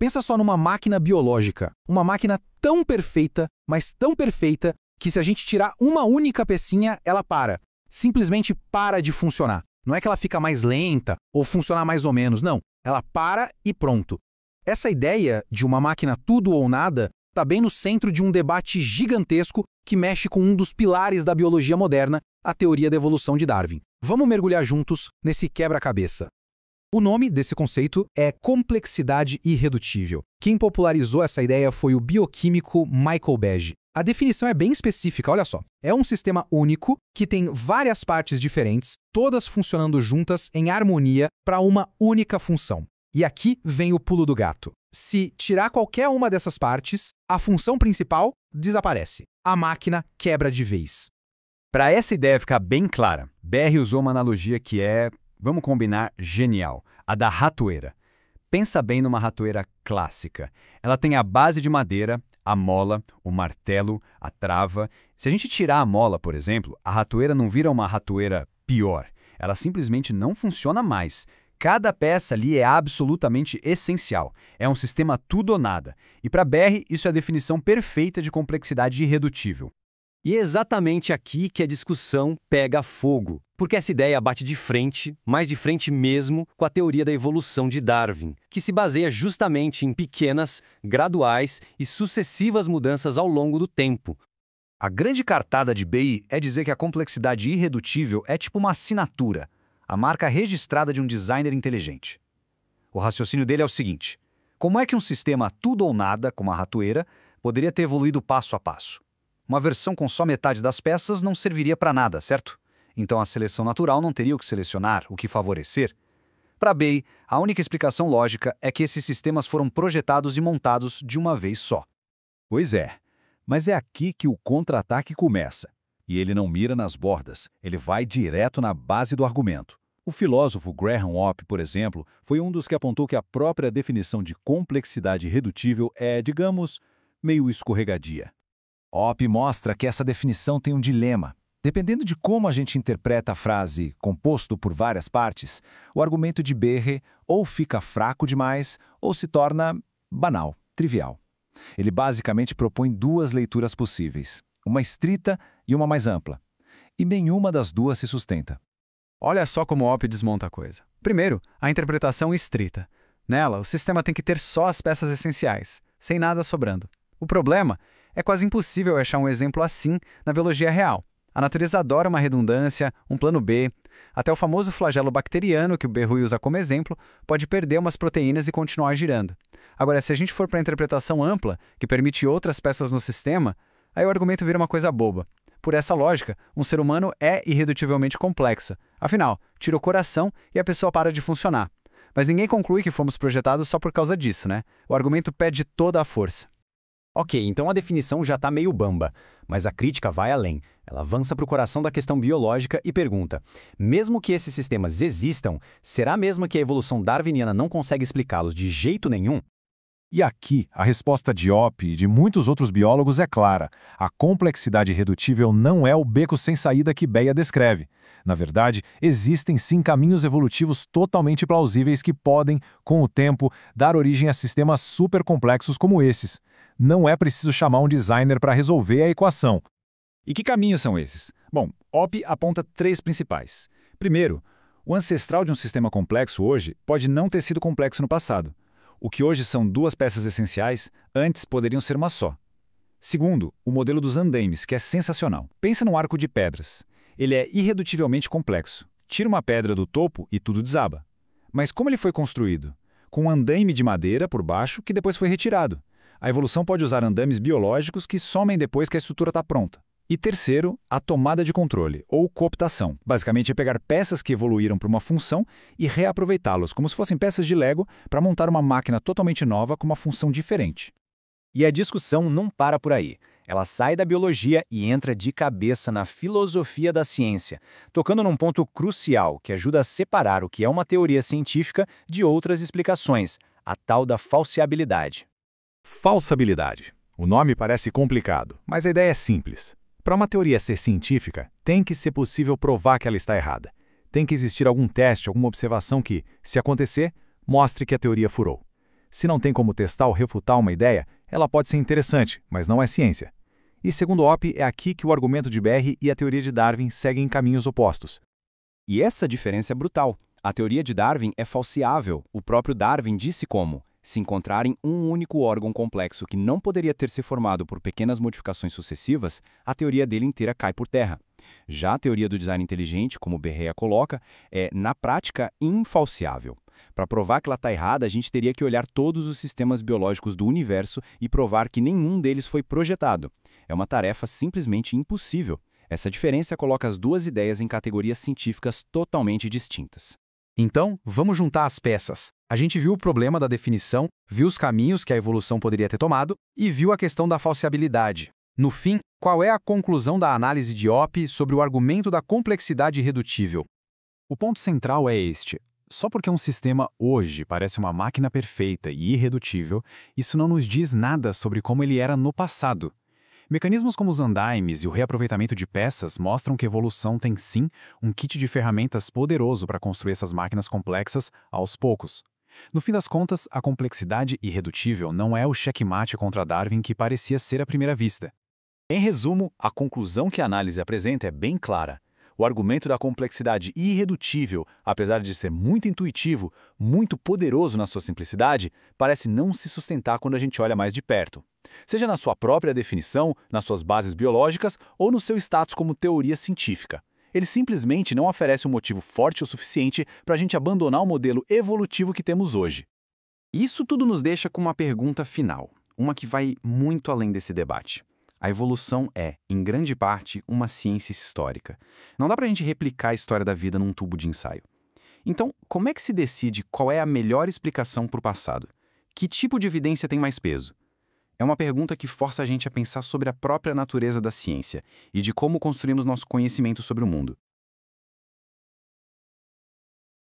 Pensa só numa máquina biológica, uma máquina tão perfeita, mas tão perfeita, que se a gente tirar uma única pecinha, ela para. Simplesmente para de funcionar. Não é que ela fica mais lenta ou funcionar mais ou menos, não. Ela para e pronto. Essa ideia de uma máquina tudo ou nada está bem no centro de um debate gigantesco que mexe com um dos pilares da biologia moderna, a teoria da evolução de Darwin. Vamos mergulhar juntos nesse quebra-cabeça. O nome desse conceito é complexidade irredutível. Quem popularizou essa ideia foi o bioquímico Michael Behe. A definição é bem específica, olha só. É um sistema único que tem várias partes diferentes, todas funcionando juntas em harmonia para uma única função. E aqui vem o pulo do gato. Se tirar qualquer uma dessas partes, a função principal desaparece. A máquina quebra de vez. Para essa ideia ficar bem clara, Behe usou uma analogia que é, vamos combinar, genial, a da ratoeira. Pensa bem numa ratoeira clássica. Ela tem a base de madeira, a mola, o martelo, a trava. Se a gente tirar a mola, por exemplo, a ratoeira não vira uma ratoeira pior. Ela simplesmente não funciona mais. Cada peça ali é absolutamente essencial. É um sistema tudo ou nada. E para Behe, isso é a definição perfeita de complexidade irredutível. E é exatamente aqui que a discussão pega fogo, porque essa ideia bate de frente, mais de frente mesmo, com a teoria da evolução de Darwin, que se baseia justamente em pequenas, graduais e sucessivas mudanças ao longo do tempo. A grande cartada de Behe é dizer que a complexidade irredutível é tipo uma assinatura, a marca registrada de um designer inteligente. O raciocínio dele é o seguinte: como é que um sistema tudo ou nada, como a ratoeira, poderia ter evoluído passo a passo? Uma versão com só metade das peças não serviria para nada, certo? Então a seleção natural não teria o que selecionar, o que favorecer. Para Behe, a única explicação lógica é que esses sistemas foram projetados e montados de uma vez só. Pois é, mas é aqui que o contra-ataque começa. E ele não mira nas bordas, ele vai direto na base do argumento. O filósofo Graham Opp, por exemplo, foi um dos que apontou que a própria definição de complexidade irredutível é, digamos, meio escorregadia. Opp mostra que essa definição tem um dilema. Dependendo de como a gente interpreta a frase composto por várias partes, o argumento de Behe ou fica fraco demais ou se torna banal, trivial. Ele basicamente propõe duas leituras possíveis, uma estrita e uma mais ampla, e nenhuma das duas se sustenta. Olha só como Opp desmonta a coisa. Primeiro, a interpretação estrita. Nela, o sistema tem que ter só as peças essenciais, sem nada sobrando. O problema é quase impossível achar um exemplo assim na biologia real. A natureza adora uma redundância, um plano B. Até o famoso flagelo bacteriano, que o Behe usa como exemplo, pode perder umas proteínas e continuar girando. Agora, se a gente for para a interpretação ampla, que permite outras peças no sistema, aí o argumento vira uma coisa boba. Por essa lógica, um ser humano é irredutivelmente complexo. Afinal, tira o coração e a pessoa para de funcionar. Mas ninguém conclui que fomos projetados só por causa disso, né? O argumento pede toda a força. Ok, então a definição já está meio bamba, mas a crítica vai além. Ela avança para o coração da questão biológica e pergunta: mesmo que esses sistemas existam, será mesmo que a evolução darwiniana não consegue explicá-los de jeito nenhum? E aqui, a resposta de Opp e de muitos outros biólogos é clara. A complexidade irredutível não é o beco sem saída que Behe descreve. Na verdade, existem sim caminhos evolutivos totalmente plausíveis que podem, com o tempo, dar origem a sistemas supercomplexos como esses. Não é preciso chamar um designer para resolver a equação. E que caminhos são esses? Bom, Opp aponta 3 principais. Primeiro, o ancestral de um sistema complexo hoje pode não ter sido complexo no passado. O que hoje são 2 peças essenciais, antes poderiam ser uma só. Segundo, o modelo dos andaimes, que é sensacional. Pensa num arco de pedras. Ele é irredutivelmente complexo. Tira uma pedra do topo e tudo desaba. Mas como ele foi construído? Com um andaime de madeira por baixo que depois foi retirado. A evolução pode usar andames biológicos que somem depois que a estrutura está pronta. E terceiro, a tomada de controle, ou cooptação. Basicamente é pegar peças que evoluíram para uma função e reaproveitá-las, como se fossem peças de Lego, para montar uma máquina totalmente nova com uma função diferente. E a discussão não para por aí. Ela sai da biologia e entra de cabeça na filosofia da ciência, tocando num ponto crucial que ajuda a separar o que é uma teoria científica de outras explicações, a tal da falseabilidade. Falsabilidade. O nome parece complicado, mas a ideia é simples. Para uma teoria ser científica, tem que ser possível provar que ela está errada. Tem que existir algum teste, alguma observação que, se acontecer, mostre que a teoria furou. Se não tem como testar ou refutar uma ideia, ela pode ser interessante, mas não é ciência. E segundo Opp, é aqui que o argumento de BR e a teoria de Darwin seguem caminhos opostos. E essa diferença é brutal. A teoria de Darwin é falseável. O próprio Darwin disse como, se encontrarem um único órgão complexo que não poderia ter se formado por pequenas modificações sucessivas, a teoria dele inteira cai por terra. Já a teoria do design inteligente, como Berrea coloca, é, na prática, infalseável. Para provar que ela está errada, a gente teria que olhar todos os sistemas biológicos do universo e provar que nenhum deles foi projetado. É uma tarefa simplesmente impossível. Essa diferença coloca as duas ideias em categorias científicas totalmente distintas. Então, vamos juntar as peças. A gente viu o problema da definição, viu os caminhos que a evolução poderia ter tomado e viu a questão da falseabilidade. No fim, qual é a conclusão da análise de Opp sobre o argumento da complexidade irredutível? O ponto central é este. Só porque um sistema hoje parece uma máquina perfeita e irredutível, isso não nos diz nada sobre como ele era no passado. Mecanismos como os andaimes e o reaproveitamento de peças mostram que a evolução tem sim um kit de ferramentas poderoso para construir essas máquinas complexas aos poucos. No fim das contas, a complexidade irredutível não é o checkmate contra Darwin que parecia ser à primeira vista. Em resumo, a conclusão que a análise apresenta é bem clara. O argumento da complexidade irredutível, apesar de ser muito intuitivo, muito poderoso na sua simplicidade, parece não se sustentar quando a gente olha mais de perto. Seja na sua própria definição, nas suas bases biológicas ou no seu status como teoria científica. Ele simplesmente não oferece um motivo forte o suficiente para a gente abandonar o modelo evolutivo que temos hoje. Isso tudo nos deixa com uma pergunta final, uma que vai muito além desse debate. A evolução é, em grande parte, uma ciência histórica. Não dá para a gente replicar a história da vida num tubo de ensaio. Então, como é que se decide qual é a melhor explicação para o passado? Que tipo de evidência tem mais peso? É uma pergunta que força a gente a pensar sobre a própria natureza da ciência e de como construímos nosso conhecimento sobre o mundo.